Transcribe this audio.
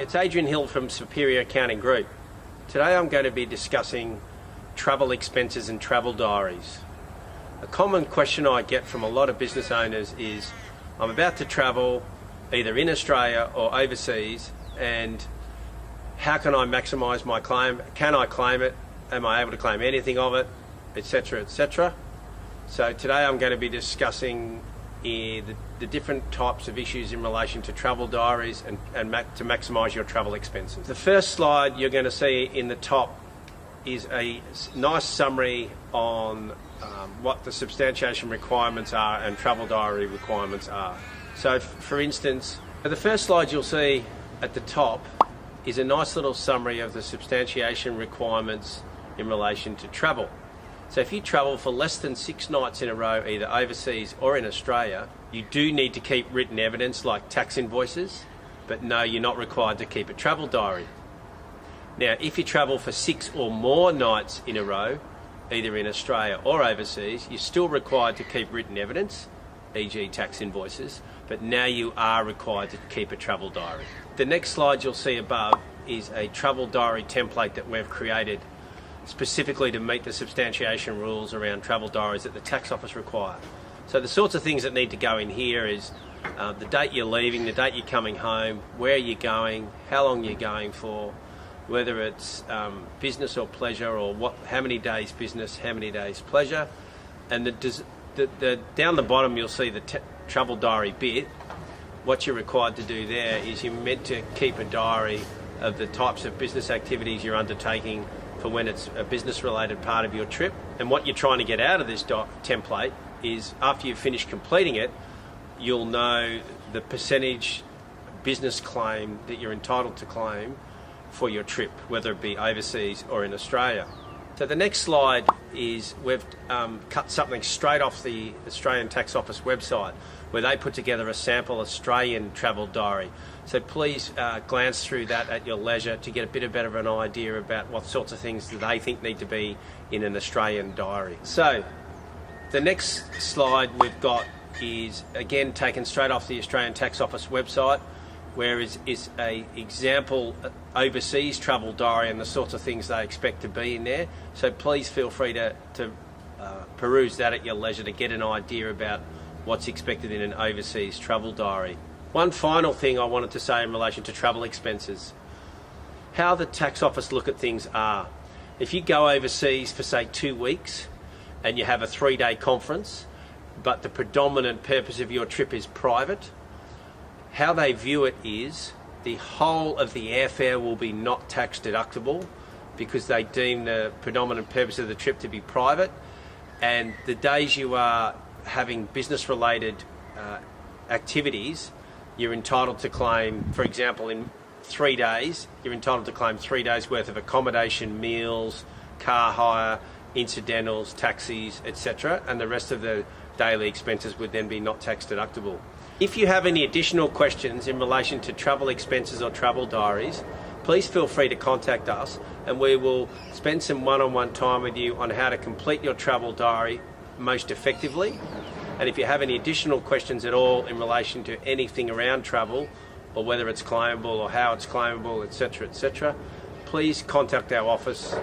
it's Adrian Hill from Superior Accounting Group. Today I'm going to be discussing travel expenses and travel diaries. A common question I get from a lot of business owners is, I'm about to travel either in Australia or overseas, and how can I maximise my claim? Can I claim it? Am I able to claim anything of it? Etc, etc. So today I'm going to be discussing the different types of issues in relation to travel diaries and to maximise your travel expenses. The first slide you're going to see in the top is a nice summary on what the substantiation requirements are and travel diary requirements are. So for instance, the first slide you'll see at the top is a nice little summary of the substantiation requirements in relation to travel. So if you travel for less than 6 nights in a row, either overseas or in Australia, you do need to keep written evidence like tax invoices, but no, you're not required to keep a travel diary. Now, if you travel for 6 or more nights in a row, either in Australia or overseas, you're still required to keep written evidence, e.g. tax invoices, but now you are required to keep a travel diary. The next slide you'll see above is a travel diary template that we've created specifically to meet the substantiation rules around travel diaries that the tax office require. So the sorts of things that need to go in here is the date you're leaving, the date you're coming home, where you're going, how long you're going for, whether it's business or pleasure, or how many days business, how many days pleasure. And down the bottom you'll see the travel diary bit. What you're required to do there is you're meant to keep a diary of the types of business activities you're undertaking for when it's a business related part of your trip. And what you're trying to get out of this template is, after you've finished completing it, you'll know the percentage business claim that you're entitled to claim for your trip, whether it be overseas or in Australia. So the next slide is, we've cut something straight off the Australian Tax Office website, where they put together a sample Australian travel diary. So please glance through that at your leisure to get a bit better of an idea about what sorts of things that they think need to be in an Australian diary. So the next slide we've got is again taken straight off the Australian Tax Office website, where is a example overseas travel diary and the sorts of things they expect to be in there. So please feel free to peruse that at your leisure to get an idea about what's expected in an overseas travel diary. One final thing I wanted to say in relation to travel expenses. How the tax office look at things are, if you go overseas for say 2 weeks and you have a 3-day conference, but the predominant purpose of your trip is private, how they view it is the whole of the airfare will be not tax deductible, because they deem the predominant purpose of the trip to be private, and the days you are having business related activities, you're entitled to claim, for example, in 3 days, you're entitled to claim 3 days worth of accommodation, meals, car hire, incidentals, taxis, etc. And the rest of the daily expenses would then be not tax deductible. If you have any additional questions in relation to travel expenses or travel diaries, please feel free to contact us, and we will spend some one-on-one time with you on how to complete your travel diary most effectively. And if you have any additional questions at all in relation to anything around travel, or whether it's claimable or how it's claimable, etc., etc., please contact our office.